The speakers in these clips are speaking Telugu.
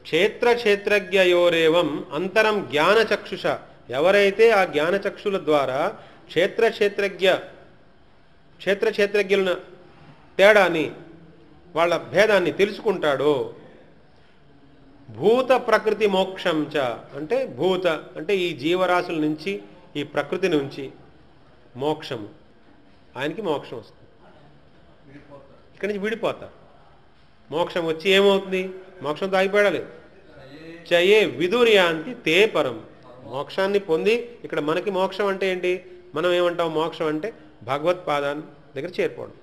క్షేత్ర క్షేత్రజ్ఞయోరేవం అంతరం జ్ఞానచక్షుష, ఎవరైతే ఆ జ్ఞానచక్షుల ద్వారా క్షేత్రజ్ఞుల తేడాన్ని వాళ్ళ భేదాన్ని తెలుసుకుంటాడో, భూత ప్రకృతి మోక్షం చ అంటే భూత అంటే ఈ జీవరాశుల నుంచి ఈ ప్రకృతి నుంచి మోక్షము, ఆయనకి మోక్షం వస్తుంది, ఇక్కడి నుంచి విడిపోతారు. మోక్షం వచ్చి ఏమవుతుంది? మోక్షంతో ఆగిపోయాలి. చయే విదుర్యాంతి తే పరం, మోక్షాన్ని పొంది ఇక్కడ మనకి మోక్షం అంటే ఏంటి? మనం ఏమంటాం? మోక్షం అంటే భగవత్పాదాన్ని దగ్గర చేరిపోవడం,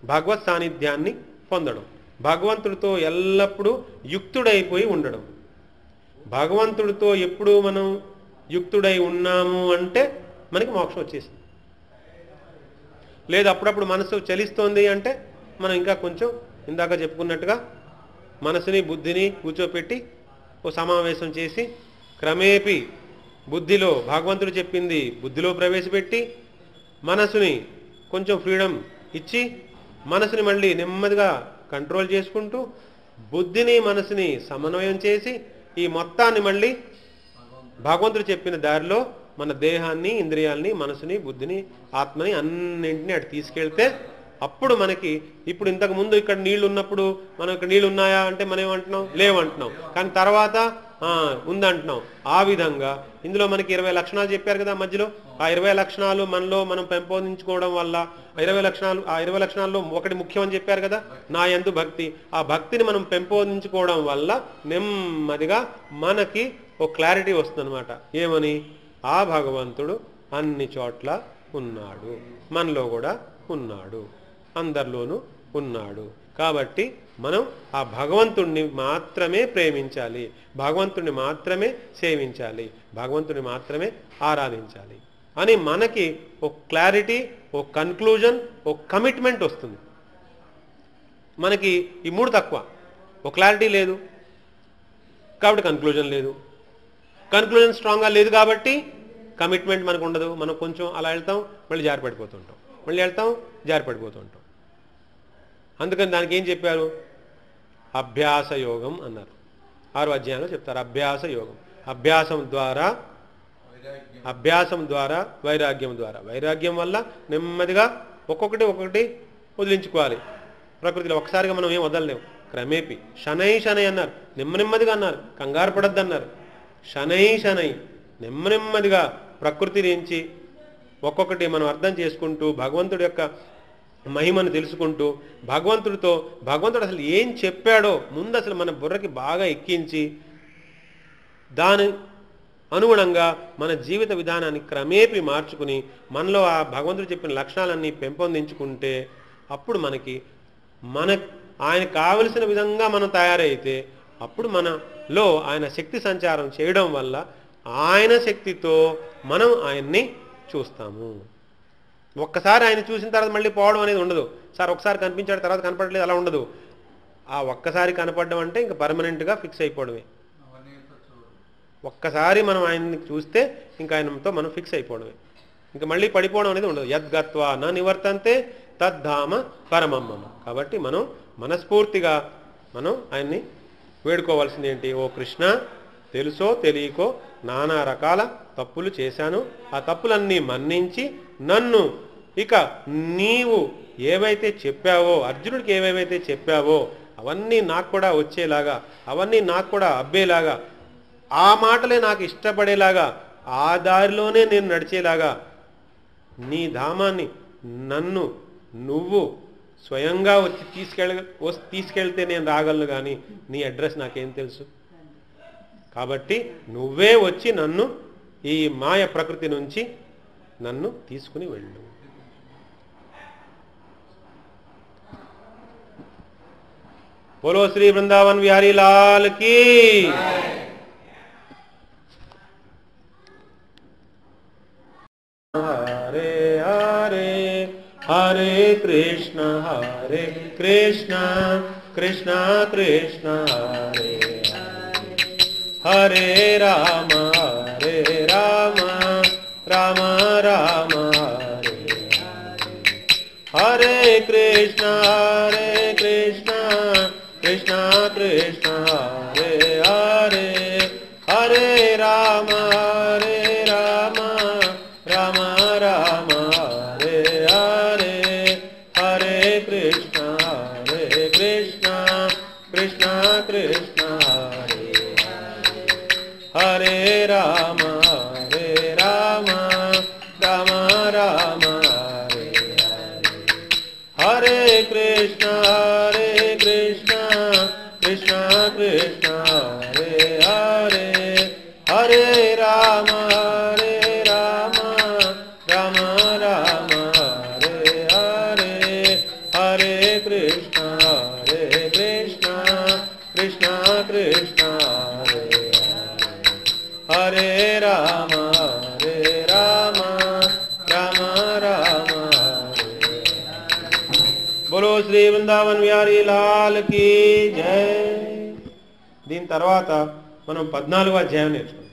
భగవత్ సాన్నిధ్యాన్ని పొందడం, భగవంతుడితో ఎల్లప్పుడూ యుక్తుడైపోయి ఉండడం. భగవంతుడితో ఎప్పుడు మనం యుక్తుడై ఉన్నాము అంటే మనకి మోక్షం వచ్చేసింది. లేదు అప్పుడప్పుడు మనసు చలిస్తోంది అంటే మనం ఇంకా కొంచెం ఇందాక చెప్పుకున్నట్టుగా మనసుని బుద్ధిని కూర్చోపెట్టి ఓ సమావేశం చేసి క్రమేపీ బుద్ధిలో భగవంతుడు చెప్పింది బుద్ధిలో ప్రవేశపెట్టి మనసుని కొంచెం ఫ్రీడమ్ ఇచ్చి మనసుని మళ్ళీ నెమ్మదిగా కంట్రోల్ చేసుకుంటూ బుద్ధిని మనసుని సమన్వయం చేసి ఈ మొత్తాన్ని మళ్ళీ భగవంతుడు చెప్పిన దారిలో మన దేహాన్ని, ఇంద్రియాలని, మనసుని, బుద్ధిని, ఆత్మని అన్నింటినీ అటు తీసుకెళ్తే అప్పుడు మనకి ఇప్పుడు ఇంతకు ముందు ఇక్కడ నీళ్లు ఉన్నప్పుడు మనం ఇక్కడ నీళ్లు ఉన్నాయా అంటే మనం ఏమంటున్నాం? లేవంటున్నాం. కానీ తర్వాత ఉందంటున్నాం. ఆ విధంగా ఇందులో మనకి 20 లక్షణాలు చెప్పారు కదా మధ్యలో. ఆ 20 లక్షణాలు మనలో మనం పెంపొందించుకోవడం వల్ల ఆ 20 లక్షణాల్లో ఒకటి ముఖ్యం అని చెప్పారు కదా, నా యందు భక్తి. ఆ భక్తిని మనం పెంపొందించుకోవడం వల్ల నెమ్మదిగా మనకి ఒక క్లారిటీ వస్తుందన్నమాట. ఏమని? ఆ భగవంతుడు అన్ని చోట్ల ఉన్నాడు, మనలో కూడా ఉన్నాడు, అందరిలోనూ ఉన్నాడు. కాబట్టి మనం ఆ భగవంతుణ్ణి మాత్రమే ప్రేమించాలి, భగవంతుణ్ణి మాత్రమే సేవించాలి, భగవంతుని మాత్రమే ఆరాధించాలి అని మనకి ఒక క్లారిటీ, ఒక కన్క్లూజన్, ఒక కమిట్మెంట్ వస్తుంది. మనకి ఈ మూడు తక్కువ. ఒక క్లారిటీ లేదు కాబట్టి కన్క్లూజన్ లేదు, కన్క్లూజన్ స్ట్రాంగ్గా లేదు కాబట్టి కమిట్మెంట్ మనకు ఉండదు. మనం కొంచెం అలా వెళ్తాం, మళ్ళీ జారిపడిపోతుంటాం, మళ్ళీ వెళ్తాం, జారిపడిపోతుంటాం. అందుకని దానికి ఏం చెప్పారు? అభ్యాస యోగం అన్నారు. 6వ అధ్యాయంలో చెప్తారు అభ్యాస యోగం. అభ్యాసం ద్వారా వైరాగ్యం ద్వారా, వైరాగ్యం వల్ల నెమ్మదిగా ఒక్కొక్కటి వదిలించుకోవాలి. ప్రకృతిలో ఒక్కసారిగా మనం ఏం వదలలేము. క్రమేపీ శనై అన్నారు, నెమ్మదిగా అన్నారు, కంగారు పడద్దు అన్నారు. శనై నెమ్మదిగా ప్రకృతి నుంచి ఒక్కొక్కటి మనం అర్థం చేసుకుంటూ భగవంతుడి యొక్క మహిమను తెలుసుకుంటూ భగవంతుడు అసలు ఏం చెప్పాడో ముందు అసలు మన బుర్రకి బాగా ఎక్కించి దాని అనుగుణంగా మన జీవిత విధానాన్ని క్రమేపీ మార్చుకుని మనలో ఆ భగవంతుడు చెప్పిన లక్షణాలన్నీ పెంపొందించుకుంటే అప్పుడు ఆయన కావలసిన విధంగా మనం తయారైతే అప్పుడు మనలో ఆయన శక్తి సంచారం చేయడం వల్ల ఆయన శక్తితో మనం ఆయన్ని చూస్తాము. ఒక్కసారి ఆయన చూసిన తర్వాత మళ్ళీ పోవడం అనేది ఉండదు. సార్ ఒకసారి కనిపించాడు తర్వాత కనపడలేదు అలా ఉండదు. ఆ ఒక్కసారి కనపడడం అంటే ఇంకా పర్మనెంట్గా ఫిక్స్ అయిపోవడమే. ఒక్కసారి మనం ఆయన్ని చూస్తే ఇంకా ఆయనతో మనం ఫిక్స్ అయిపోవడమే, ఇంకా మళ్ళీ పడిపోవడం అనేది ఉండదు. యద్గత్వా న నివర్తంతే తద్ధామ పరమం మమ. కాబట్టి మనం మనస్ఫూర్తిగా మనం ఆయన్ని వేడుకోవాల్సింది ఏంటి? ఓ కృష్ణ, తెలుసో తెలియకో నానా రకాల తప్పులు చేశాను, ఆ తప్పులన్నీ మన్నించి నన్ను ఇక నీవు ఏవైతే చెప్పావో, అర్జునుడికి ఏవేవైతే చెప్పావో అవన్నీ నాకు కూడా వచ్చేలాగా, అవన్నీ నాకు కూడా అబ్బేలాగా, ఆ మాటలే నాకు ఇష్టపడేలాగా, ఆ దారిలోనే నేను నడిచేలాగా నీ ధామాన్ని నన్ను నువ్వు స్వయంగా వచ్చి తీసుకెళ్తే నేను రాగలను, కానీ నీ అడ్రస్ నాకేం తెలుసు? కాబట్టి నువ్వే వచ్చి నన్ను ఈ మాయ ప్రకృతి నుంచి నన్ను తీసుకుని వెళ్ళు. बोलो श्री वृंदावन बिहारी लाल की। हरे हरे हरे कृष्ण कृष्ण कृष्ण हरे हरे राम राम राम हरे हरे कृष्ण कृष्ण कृष्ण हरे हरे कृष्ण हरे राम राम राम हरे हरे कृष्ण कृष्ण कृष्ण हरे हरे राम राम राम हरे हरे कृष्ण कृष्ण कृष्ण हरे राम राम राम हरे बोलो श्री वृंदावन बिहारी लाल की जय। దీని తర్వాత మనం 14వ అధ్యాయం నేర్చుకుందాం।